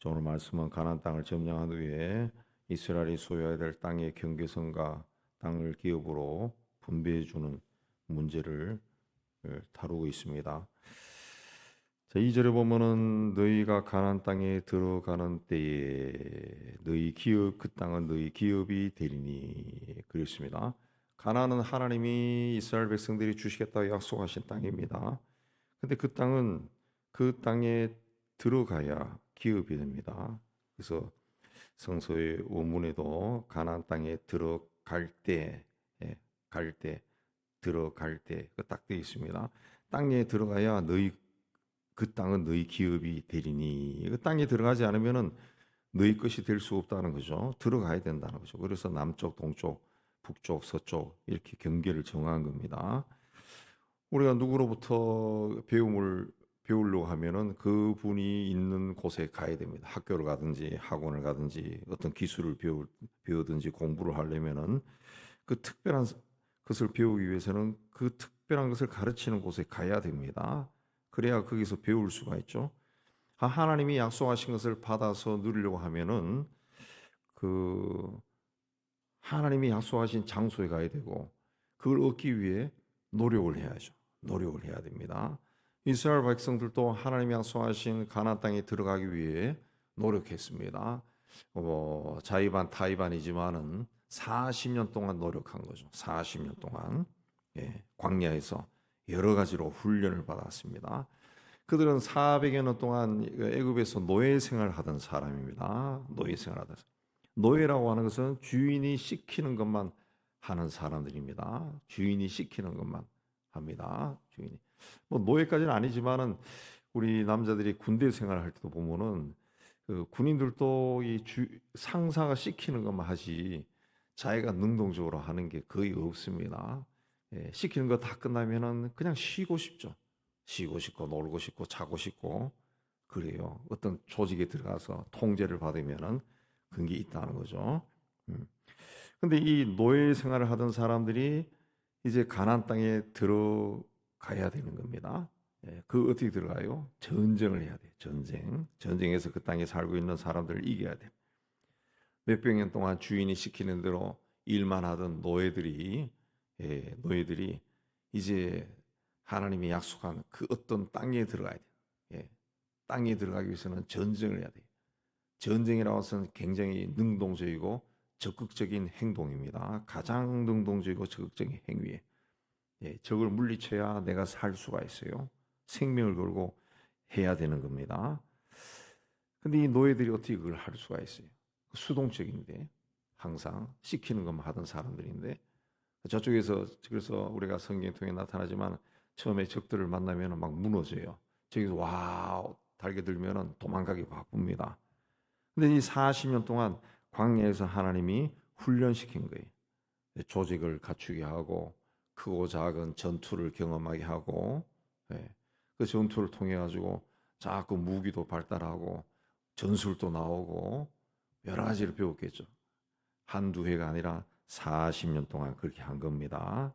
오늘 말씀은 가나안 땅을 점령한 후에 이스라엘이 소유해야 될 땅의 경계선과 땅을 기업으로 분배해 주는 문제를 다루고 있습니다. 자, 2절에 보면은 너희가 가나안 땅에 들어가는 때에 너희 기업 그 땅은 너희 기업이 되리니 그랬습니다. 가나안은 하나님이 이스라엘 백성들이 주시겠다고 약속하신 땅입니다. 근데 그 땅은 그 땅에 들어가야 기업이 됩니다. 그래서 성서의 원문에도 가나안 땅에 들어갈 때, 갈 때, 들어갈 때, 딱 되어 있습니다. 땅에 들어가야 너희 그 땅은 너희 기업이 되리니. 그 땅에 들어가지 않으면은 너희 것이 될 수 없다는 거죠. 들어가야 된다는 거죠. 그래서 남쪽, 동쪽, 북쪽, 서쪽 이렇게 경계를 정한 겁니다. 우리가 누구로부터 배움을 배우려고 하면은 그 분이 있는 곳에 가야 됩니다. 학교를 가든지 학원을 가든지 어떤 기술을 배우든지 공부를 하려면은 그 특별한 것을 배우기 위해서는 그 특별한 것을 가르치는 곳에 가야 됩니다. 그래야 거기서 배울 수가 있죠. 하나님이 약속하신 것을 받아서 누리려고 하면은 그 하나님이 약속하신 장소에 가야 되고 그걸 얻기 위해 노력을 해야죠. 노력을 해야 됩니다. 이스라엘 백성들도 하나님이 약속하신 가나안 땅에 들어가기 위해 노력했습니다. 자의반 타의반이지만은 40년 동안 노력한 거죠. 40년 동안 광야에서 여러 가지로 훈련을 받았습니다. 그들은 400여 년 동안 애굽에서 노예 생활을 하던 사람입니다. 노예 생활하던 사람. 노예라고 하는 것은 주인이 시키는 것만 하는 사람들입니다. 주인이 시키는 것만 합니다. 주인이. 뭐 노예까지는 아니지만은 우리 남자들이 군대 생활할 때도 보면은 그 군인들도 상사가 시키는 것만 하지 자기가 능동적으로 하는 게 거의 없습니다. 시키는 거 다 끝나면은 그냥 쉬고 싶죠. 쉬고 싶고 놀고 싶고 자고 싶고 그래요. 어떤 조직에 들어가서 통제를 받으면은 그런 게 있다는 거죠. 근데 이 노예 생활을 하던 사람들이 이제 가나안 땅에 들어가야 되는 겁니다. 그 어떻게 들어가요? 전쟁을 해야 돼요. 전쟁에서 그 땅에 살고 있는 사람들을 이겨야 돼요. 몇백 년 동안 주인이 시키는 대로 일만 하던 노예들이 이제 하나님이 약속한 그 어떤 땅에 들어가야 돼요. 땅에 들어가기 위해서는 전쟁을 해야 돼요. 전쟁이라고 해서는 굉장히 능동적이고 적극적인 행동입니다. 가장 능동적이고 적극적인 행위에 적을 물리쳐야 내가 살 수가 있어요. 생명을 걸고 해야 되는 겁니다. 근데 이 노예들이 어떻게 그걸 할 수가 있어요? 수동적인데 항상 시키는 것만 하던 사람들인데 저쪽에서 그래서 우리가 성경 통해 나타나지만 처음에 적들을 만나면 막 무너져요. 저기서 와 달겨들면 도망가기 바쁩니다. 근데 이 40년 동안 광야에서 하나님이 훈련시킨 거예요. 조직을 갖추게 하고 크고 작은 전투를 경험하게 하고 그 전투를 통해 가지고 자꾸 무기도 발달하고 전술도 나오고 여러 가지를 배웠겠죠. 한두 해가 아니라 40년 동안 그렇게 한 겁니다.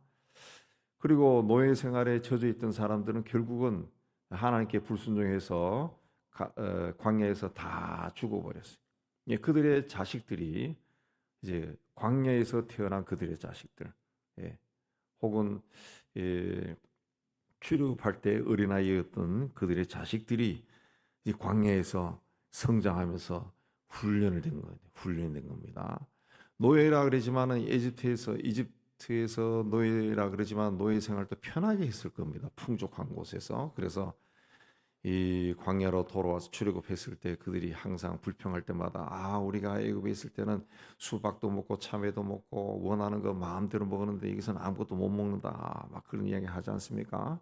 그리고 노예 생활에 젖어 있던 사람들은 결국은 하나님께 불순종해서 광야에서 다 죽어버렸어요. 그들의 자식들이 이제 광야에서 태어난 그들의 자식들, 혹은 출애굽할 때 어린아이였던 그들의 자식들이 이 광야에서 성장하면서 훈련된 겁니다. 노예라 그러지만은 이집트에서 노예라 그러지만 노예 생활도 편하게 했을 겁니다. 풍족한 곳에서. 그래서 이 광야로 돌아와서 출애굽했을 때 그들이 항상 불평할 때마다 우리가 애굽에 있을 때는 수박도 먹고 참외도 먹고 원하는 거 마음대로 먹었는데 여기서는 아무것도 못 먹는다. 막 그런 이야기 하지 않습니까?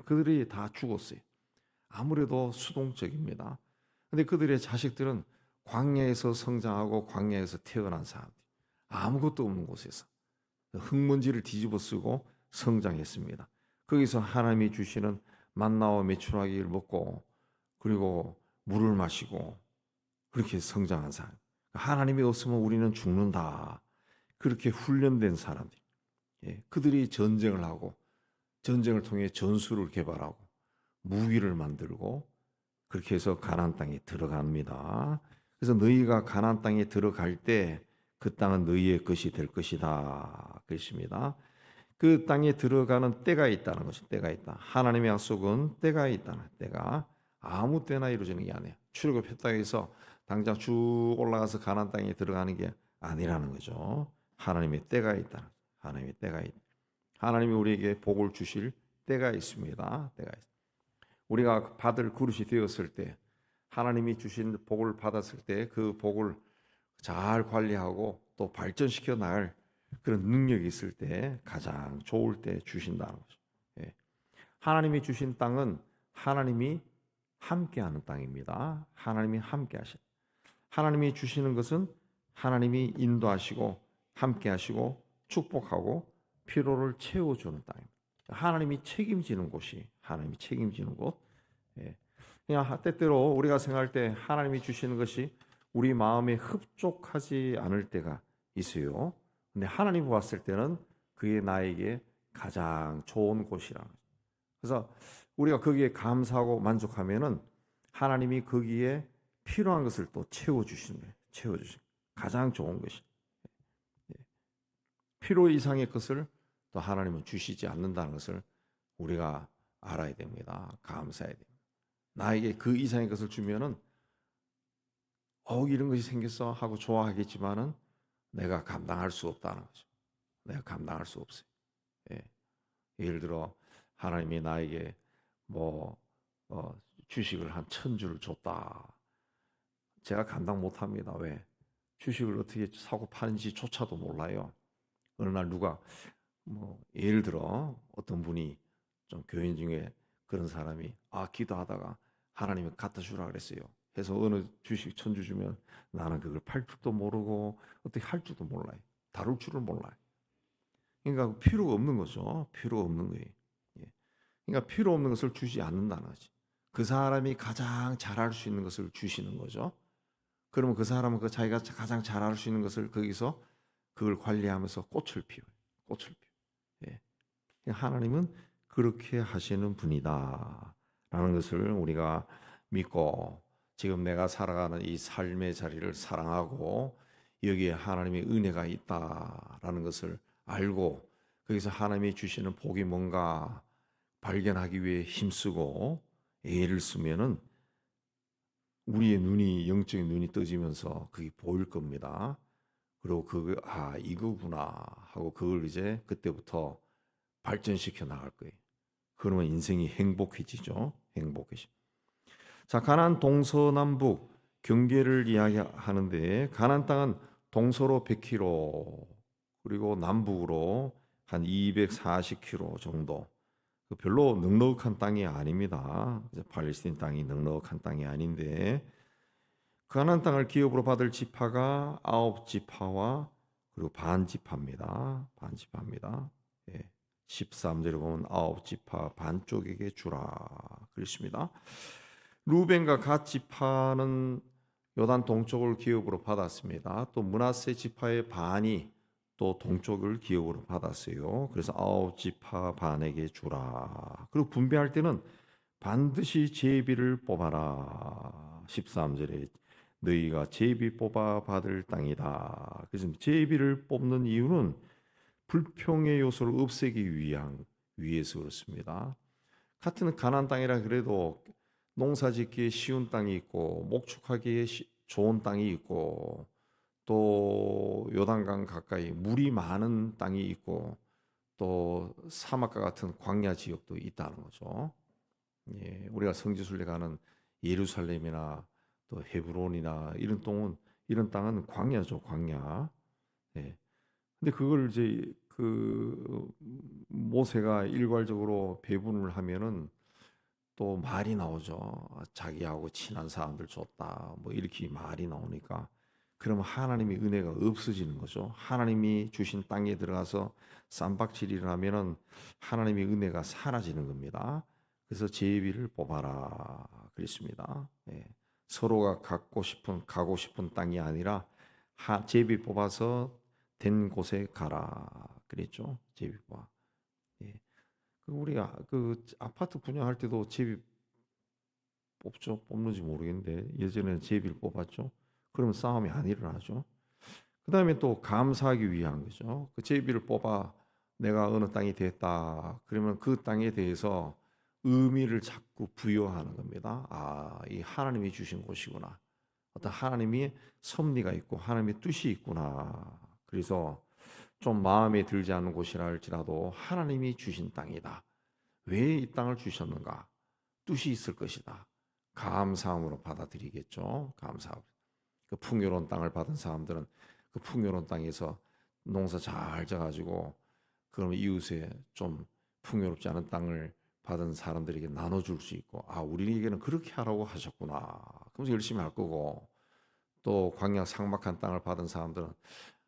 그들이 다 죽었어요. 아무래도 수동적입니다. 근데 그들의 자식들은 광야에서 성장하고 광야에서 태어난 사람들, 아무것도 없는 곳에서 흙먼지를 뒤집어 쓰고 성장했습니다. 거기서 하나님이 주시는 만나와 메추라기를 먹고 그리고 물을 마시고 그렇게 성장한 사람. 하나님이 없으면 우리는 죽는다. 그렇게 훈련된 사람들. 그들이 전쟁을 하고 전쟁을 통해 전술을 개발하고 무기를 만들고 그렇게 해서 가나안 땅에 들어갑니다. 그래서 너희가 가나안 땅에 들어갈 때 그 땅은 너희의 것이 될 것이다. 그렇습니다. 그 땅에 들어가는 때가 있다는 것이 때가 있다. 하나님의 약속은 때가 있다는 때가 아무 때나 이루어지는 게 아니에요. 출애굽했다 해서 당장 쭉 올라가서 가나안 땅에 들어가는 게 아니라는 거죠. 하나님의 때가 있다. 하나님의 때가 있다. 하나님이 우리에게 복을 주실 때가 있습니다. 때가 있습니다. 우리가 받을 그릇이 되었을 때 하나님이 주신 복을 받았을 때 그 복을 잘 관리하고 또 발전시켜 나갈 그런 능력이 있을 때 가장 좋을 때 주신다는 거죠. 예. 하나님이 주신 땅은 하나님이 함께하는 땅입니다. 하나님이 함께하신. 하나님이 주시는 것은 하나님이 인도하시고 함께하시고 축복하고 필요를 채워주는 땅입니다. 하나님이 책임지는 곳이 하나님이 책임지는 곳. 예. 그냥 때때로 우리가 생각할 때 하나님이 주시는 것이 우리 마음에 흡족하지 않을 때가 있어요. 근데 하나님이 봤을 때는 그게 나에게 가장 좋은 곳이라. 그래서 우리가 거기에 감사하고 만족하면은 하나님이 거기에 필요한 것을 또 채워주시는 거예요. 채워주시는 가장 좋은 것이. 필요 이상의 것을 또 하나님은 주시지 않는다는 것을 우리가 알아야 됩니다. 감사해야 됩니다. 나에게 그 이상의 것을 주면은 이런 것이 생겼어 하고 좋아하겠지만은 내가 감당할 수 없다는 거죠. 내가 감당할 수 없어요. 예. 예를 들어 하나님이 나에게 뭐 주식을 한 1,000주를 줬다. 제가 감당 못합니다. 왜? 주식을 어떻게 사고 파는지조차도 몰라요. 어느 날 누가 예를 들어 어떤 분이 좀 교인 중에 그런 사람이 기도하다가 하나님이 갖다 주라 그랬어요. 해서 어느 주식 1,000주 주면 나는 그걸 팔 줄도 모르고 어떻게 할 줄도 몰라요. 다룰 줄을 몰라요. 그러니까 필요가 없는 거죠. 필요가 없는 거예요. 예. 그러니까 필요 없는 것을 주지 않는다는 거지. 그 사람이 가장 잘할 수 있는 것을 주시는 거죠. 그러면 그 사람은 그 자기가 가장 잘할 수 있는 것을 거기서 그걸 관리하면서 꽃을 피워요. 꽃을 피워. 예. 하나님은 그렇게 하시는 분이다라는 것을 우리가 믿고 지금 내가 살아가는 이 삶의 자리를 사랑하고 여기에 하나님의 은혜가 있다라는 것을 알고 거기서 하나님이 주시는 복이 뭔가 발견하기 위해 힘쓰고 애를 쓰면은 우리의 눈이 영적인 눈이 떠지면서 그게 보일 겁니다. 그리고 이거구나 하고 그걸 이제 그때부터 발전시켜 나갈 거예요. 그러면 인생이 행복해지죠. 행복해지. 자, 가나안 동서남북 경계를 이야기하는데 가나안 땅은 동서로 100km 그리고 남북으로 한 240km 정도. 별로 넉넉한 땅이 아닙니다. 팔레스틴 땅이 넉넉한 땅이 아닌데 가나안 땅을 기업으로 받을 지파가 9지파와 그리고 반지파입니다. 반지파입니다. 예. 13절에 보면 9지파 반쪽에게 주라 그랬습니다. 루벤과 갓 지파는 요단 동쪽을 기업으로 받았습니다. 또 므낫세 지파의 반이 또 동쪽을 기업으로 받았어요. 그래서 9지파 반에게 주라. 그리고 분배할 때는 반드시 제비를 뽑아라. 13절에 너희가 제비 뽑아 받을 땅이다. 그래서 제비를 뽑는 이유는 불평의 요소를 없애기 위해서 그렇습니다. 같은 가나안 땅이라 그래도 농사짓기에 쉬운 땅이 있고 목축하기에 좋은 땅이 있고 또 요단강 가까이 물이 많은 땅이 있고 또 사막과 같은 광야 지역도 있다는 거죠. 예, 우리가 성지순례 가는 예루살렘이나 또 헤브론이나 이런 땅은 광야죠, 광야. 예. 근데 그걸 이제 그 모세가 일괄적으로 배분을 하면은 또 말이 나오죠. 자기하고 친한 사람들 줬다. 뭐 이렇게 말이 나오니까 그러면 하나님의 은혜가 없어지는 거죠. 하나님이 주신 땅에 들어가서 쌈박질을 하면은 하나님의 은혜가 사라지는 겁니다. 그래서 제비를 뽑아라 그랬습니다. 예. 서로가 가고 싶은 땅이 아니라 제비 뽑아서 된 곳에 가라 그랬죠. 제비 뽑아. 예. 우리가 그 아파트 분양할 때도 제비 뽑죠. 뽑는지 모르겠는데 예전에는 제비를 뽑았죠. 그러면 싸움이 안 일어나죠. 그 다음에 또 감사하기 위한 거죠. 그 제비를 뽑아 내가 어느 땅이 됐다. 그러면 그 땅에 대해서 의미를 자꾸 부여하는 겁니다. 아, 이 하나님이 주신 곳이구나. 어떤 하나님이 섭리가 있고 하나님의 뜻이 있구나. 그래서 좀 마음에 들지 않는 곳이라 할지라도 하나님이 주신 땅이다. 왜 이 땅을 주셨는가? 뜻이 있을 것이다. 감사함으로 받아들이겠죠. 감사함. 그 풍요로운 땅을 받은 사람들은 그 풍요로운 땅에서 농사 잘 져가지고 그러면 이웃에 좀 풍요롭지 않은 땅을 받은 사람들에게 나눠줄 수 있고, 아, 우리에게는 그렇게 하라고 하셨구나. 그러면서 열심히 할 거고, 또 광야 삭막한 땅을 받은 사람들은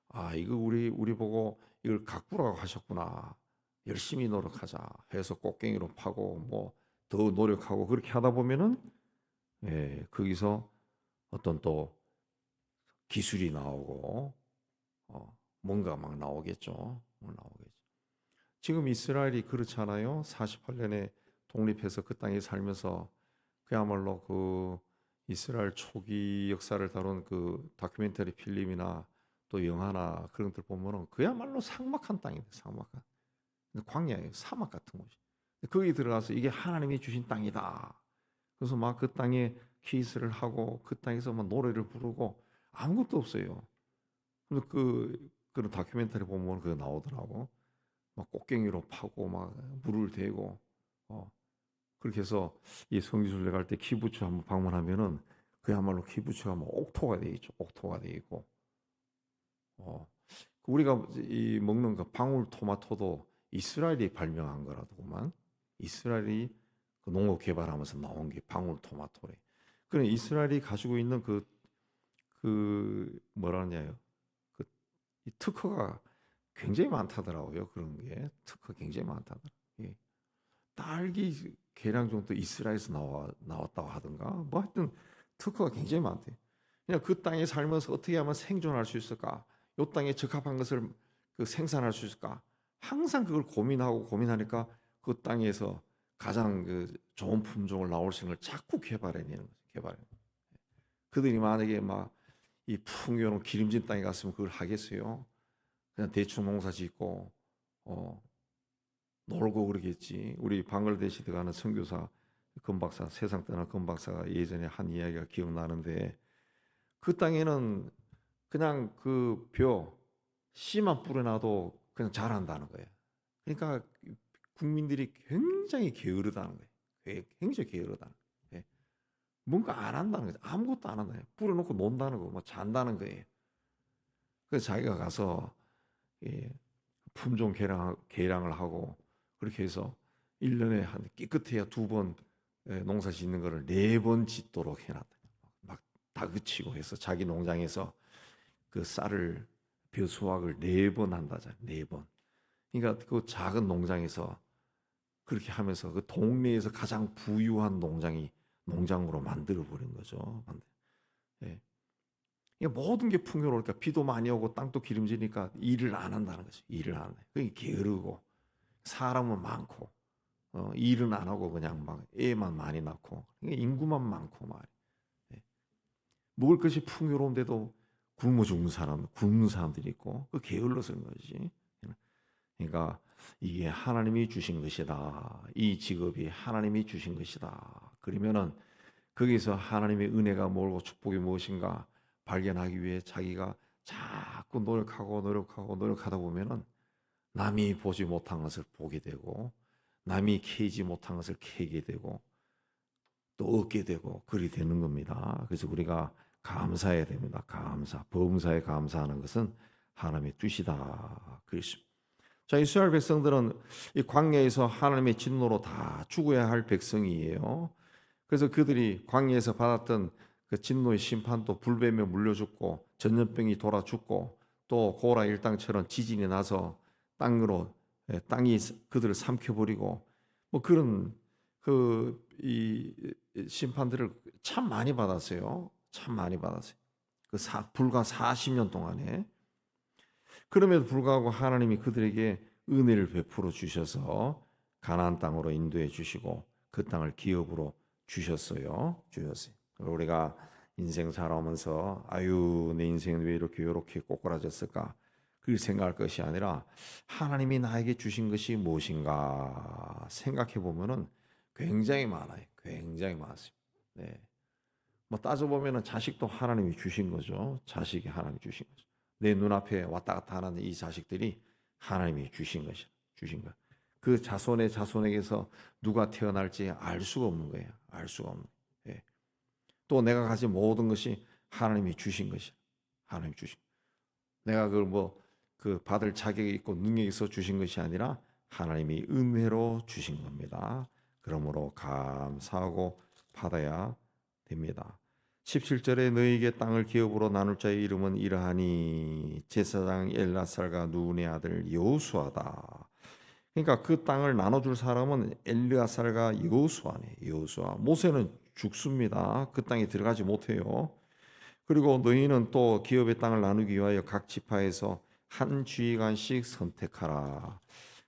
아, 이거 우리 보고 이걸 가꾸라고 하셨구나. 열심히 노력하자 해서 꽃갱이로 파고 뭐 더 노력하고 그렇게 하다 보면은 거기서 어떤 또 기술이 나오고 뭔가 막 나오겠죠. 뭐 나오겠죠. 지금 이스라엘이 그렇잖아요. 48년에 독립해서 그 땅에 살면서 그야말로 그 이스라엘 초기 역사를 다룬 그 다큐멘터리 필름이나 또 영화나 그런 것들 보면은 그야말로 삭막한 땅입니다. 삭막한. 광야예요. 사막 같은 곳이. 거기 들어가서 이게 하나님이 주신 땅이다. 그래서 막 그 땅에 키스를 하고 그 땅에서 막 노래를 부르고 아무것도 없어요. 그래서 그런 다큐멘터리 보면 그거 나오더라고. 막 꽃갱이로 파고 막 물을 대고 그렇게 해서 이 성지순례 갈 때 키부츠 한번 방문하면은 그야말로 키부츠가 뭐 옥토가 돼 있죠. 옥토가 돼 있고 우리가 이 먹는 그 방울토마토도 이스라엘이 발명한 거라더구만. 이스라엘이 그 농업 개발하면서 나온 게 방울토마토래. 그래 이스라엘이 가지고 있는 그 뭐라냐요? 이 특허가 굉장히 많다더라고요. 그런 게 특허 굉장히 많다더라. 예. 딸기 계량종도 이스라엘에서 나왔다고 하던가. 뭐 하여튼 특허가 굉장히 많대. 그냥 그 땅에 살면서 어떻게 하면 생존할 수 있을까? 이 땅에 적합한 것을 생산할 수 있을까? 항상 그걸 고민하니까 그 땅에서 가장 그 좋은 품종을 나올 수 있는 걸 자꾸 개발해내는 거죠. 개발해. 그들이 만약에 막 이 풍요로운 기름진 땅에 갔으면 그걸 하겠어요? 그냥 대충 농사 짓고 놀고 그러겠지. 우리 방글라데시 들어가는 선교사 금박사 세상 떠난 금박사가 예전에 한 이야기가 기억나는데 그 땅에는 그냥 그 씨만 뿌려놔도 그냥 자란다는 거예요. 그러니까 국민들이 굉장히 게으르다는 거예요. 굉장히 게으르다는 거예요. 뭔가 안 한다는 거죠. 아무것도 안 한다. 뿌려놓고 논다는 거, 뭐 잔다는 거예요. 그래서 자기가 가서 품종 개량을 하고 그렇게 해서 1년에 한 깨끗해야 2번 농사 짓는 거를 4번 짓도록 해놨다. 막 다그치고 해서 자기 농장에서 그 쌀을 벼수확을 4번 한다잖아요. 4번. 그러니까 그 작은 농장에서 그렇게 하면서 그 동네에서 가장 부유한 농장으로 만들어 버린 거죠. 예. 모든 게 풍요로우니까 비도 많이 오고 땅도 기름지니까 일을 안 한다는 거죠. 일을 안 해. 그게 게으르고 사람은 많고 일은 안 하고 그냥 막 애만 많이 낳고 그러니까 인구만 많고 말이에요. 예. 먹을 것이 풍요로운데도 굶는 사람들이 있고 그 게을러서 그런 거지. 그러니까 이게 하나님이 주신 것이다. 이 직업이 하나님이 주신 것이다. 그러면은 거기서 하나님의 은혜가 뭘고 축복이 무엇인가 발견하기 위해 자기가 자꾸 노력하다 보면은 남이 보지 못한 것을 보게 되고 남이 캐지 못한 것을 캐게 되고 또 얻게 되고 그리 되는 겁니다. 그래서 우리가 감사해야 됩니다. 범사에 감사하는 것은 하나님의 뜻이다. 그렇습니다. 자, 이스라엘 백성들은 이 광야에서 하나님의 진노로 다 죽어야 할 백성이에요. 그래서 그들이 광야에서 받았던 그 진노의 심판도 불뱀에 물려 죽고 전염병이 돌아 죽고 또 고라 일당처럼 지진이 나서 땅이 그들을 삼켜버리고 뭐 그런 이 심판들을 참 많이 받았어요. 참 많이 받았어요. 불과 40년 동안에. 그럼에도 불구하고 하나님이 그들에게 은혜를 베풀어 주셔서 가나안 땅으로 인도해 주시고 그 땅을 기업으로 주셨어요. 우리가 인생 살아오면서 아유 내 인생은 왜 이렇게 꼬꾸라졌을까? 그렇게 생각할 것이 아니라 하나님이 나에게 주신 것이 무엇인가 생각해 보면은 굉장히 많아요. 굉장히 많습니다. 네. 뭐 따져보면은 자식도 하나님이 주신 거죠. 자식이 하나님이 주신 거죠. 내 눈앞에 왔다 갔다 하는 이 자식들이 하나님이 주신 거. 그 자손의 자손에게서 누가 태어날지 알 수가 없는 거예요. 알 수가 없는. 예. 또 내가 가진 모든 것이 하나님이 주신 것이. 하나님이 주신. 내가 그걸 그 받을 자격이 있고 능력이 있어 주신 것이 아니라 하나님이 은혜로 주신 겁니다. 그러므로 감사하고 받아야 됩니다. 17절에 너희에게 땅을 기업으로 나눌 자의 이름은 이러하니 제사장 엘라살과 누운의 아들 여호수아다. 그러니까 그 땅을 나눠줄 사람은 엘르아살과 여호수아네. 여호수아. 모세는 죽습니다. 그 땅에 들어가지 못해요. 그리고 너희는 또 기업의 땅을 나누기 위하여 각 지파에서 한 지휘관씩 선택하라.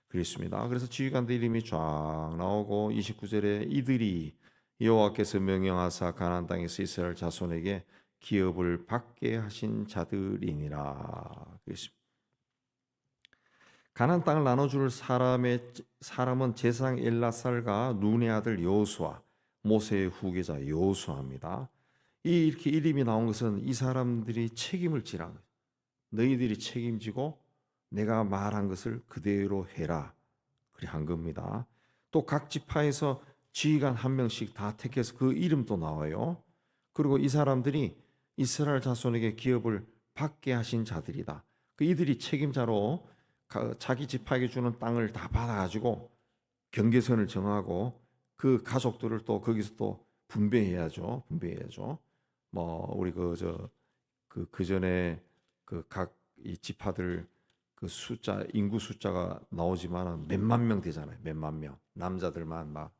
그랬습니다. 그래서 지휘관들 이름이 쫙 나오고 29절에 이들이 여호와께서 명령하사 가나안 땅에서 이스라엘 자손에게 기업을 받게 하신 자들이니라. 그랬습니다. 가나안 땅을 나눠줄 사람은 제사장 엘라살과 눈의 아들 여호수아, 모세의 후계자 여호수아입니다. 이렇게 이름이 나온 것은 이 사람들이 책임을 지라는 거예요. 너희들이 책임지고 내가 말한 것을 그대로 해라. 그래 한 겁니다. 또 각 지파에서 지휘관 한 명씩 다 택해서 그 이름도 나와요. 그리고 이 사람들이 이스라엘 자손에게 기업을 받게 하신 자들이다. 그 이들이 책임자로 자기 지파에게 주는 땅을 다 받아가지고 경계선을 정하고 그 가족들을 또 거기서 또 분배해야죠. 뭐 우리 그 전에 그 각 이 지파들 그 숫자 인구 숫자가 나오지만은 몇만 명 되잖아요. 몇만 명 남자들만 막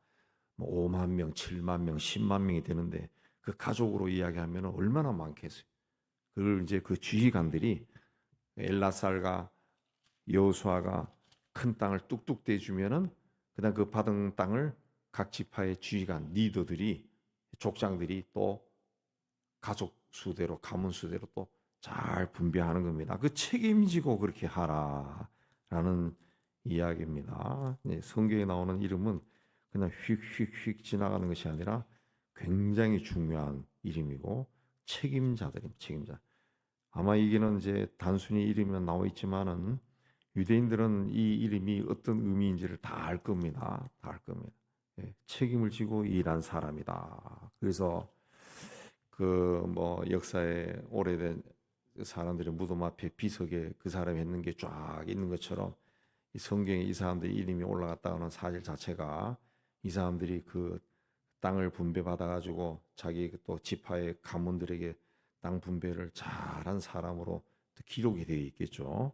5만 명, 7만 명, 10만 명이 되는데 그 가족으로 이야기하면 얼마나 많겠어요. 그걸 이제 그 지휘관들이 엘라살과 여호수아가 큰 땅을 뚝뚝 떼주면은 그다음 그 받은 땅을 각 지파의 지휘관 리더들이 족장들이 또 가족 수대로 가문 수대로 또 잘 분배하는 겁니다. 그 책임지고 그렇게 하라라는 이야기입니다. 성경에 나오는 이름은 그냥 휙휙휙 지나가는 것이 아니라 굉장히 중요한 이름이고 책임자. 아마 이게는 이제 단순히 이름만 나와 있지만은 유대인들은 이 이름이 어떤 의미인지를 다 알 겁니다. 책임을 지고 일한 사람이다. 그래서 그 역사에 오래된 사람들의 무덤 앞에 비석에 그 사람이 했는 게 쫙 있는 것처럼 이 성경에 이 사람들의 이름이 올라갔다는 사실 자체가 이 사람들이 그 땅을 분배받아 가지고 자기 또 지파의 가문들에게 땅 분배를 잘한 사람으로 기록이 되어 있겠죠.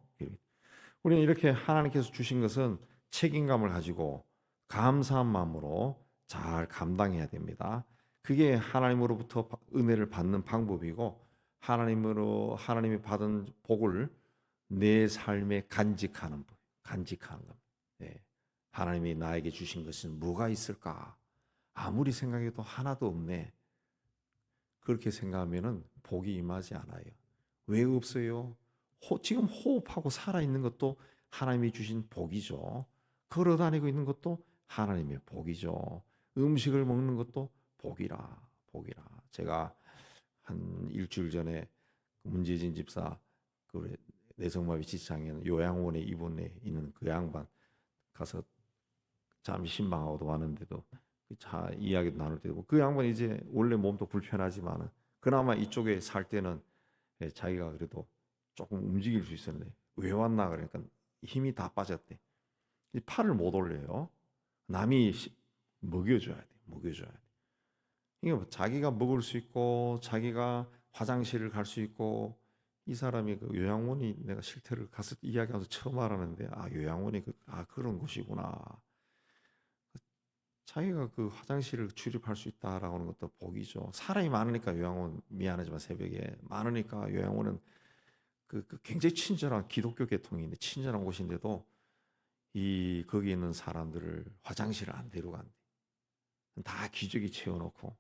우리는 이렇게 하나님께서 주신 것은 책임감을 가지고 감사한 마음으로 잘 감당해야 됩니다. 그게 하나님으로부터 은혜를 받는 방법이고 하나님이 받은 복을 내 삶에 간직하는 겁니다. 네. 하나님이 나에게 주신 것은 뭐가 있을까? 아무리 생각해도 하나도 없네. 그렇게 생각하면은 복이 임하지 않아요. 왜 없어요? 지금 호흡하고 살아있는 것도 하나님이 주신 복이죠. 걸어다니고 있는 것도 하나님의 복이죠. 음식을 먹는 것도 복이라. 제가 한 일주일 전에 문재진 집사 그 내성마비 지창에는 요양원에 입원해 있는 그 양반 가서 잠시 신방하고도 왔는데도 자 이야기도 나눌 때도 그 양반이 이제 원래 몸도 불편하지만은 그나마 이쪽에 살 때는 자기가 그래도 조금 움직일 수 있었는데 왜 왔나 그러니까 힘이 다 빠졌대. 팔을 못 올려요. 남이 먹여줘야 돼. 이게 자기가 먹을 수 있고 자기가 화장실을 갈 수 있고 이 사람이 그 요양원이 내가 실태를 가서 이야기하면서 처음 알았는데 요양원이 그런 곳이구나. 자기가 그 화장실을 출입할 수 있다라고 하는 것도 복이죠. 사람이 많으니까 요양원 미안하지만 새벽에 많으니까 요양원은 그 굉장히 친절한 기독교 계통인데 친절한 곳인데도 거기 있는 사람들을 화장실을 안 데려간대. 다 기저귀 채워놓고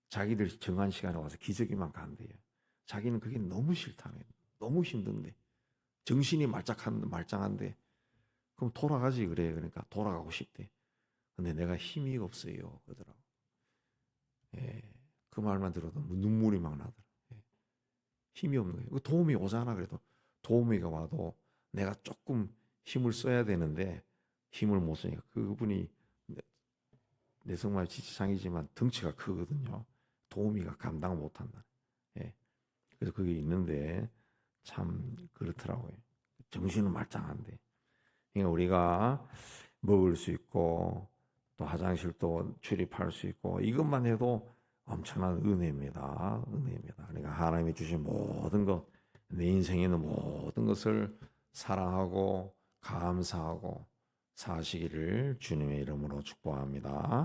자기들 정한 시간에 와서 기저귀만 간대요. 자기는 그게 너무 싫다네. 너무 힘든데 정신이 말짱한데 그럼 돌아가지 그래. 그러니까 돌아가고 싶대. 근데 내가 힘이 없어요. 그러더라고. 예, 그 말만 들어도 눈물이 막 나더라. 예, 힘이 없는 거예요. 그 도움이 오잖아. 그래도 도움이가 와도 내가 조금 힘을 써야 되는데 힘을 못 쓰니까 그분이 내성마비 지체장애지만 덩치가 크거든요. 도우미가 감당 못한다. 예. 그래서 그게 있는데 참 그렇더라고요. 정신은 말짱한데. 그러니까 우리가 먹을 수 있고 또 화장실도 출입할 수 있고 이것만 해도 엄청난 은혜입니다. 은혜입니다. 그러니까 하나님이 주신 모든 것, 내 인생에 있는 모든 것을 사랑하고 감사하고 사시기를 주님의 이름으로 축복합니다.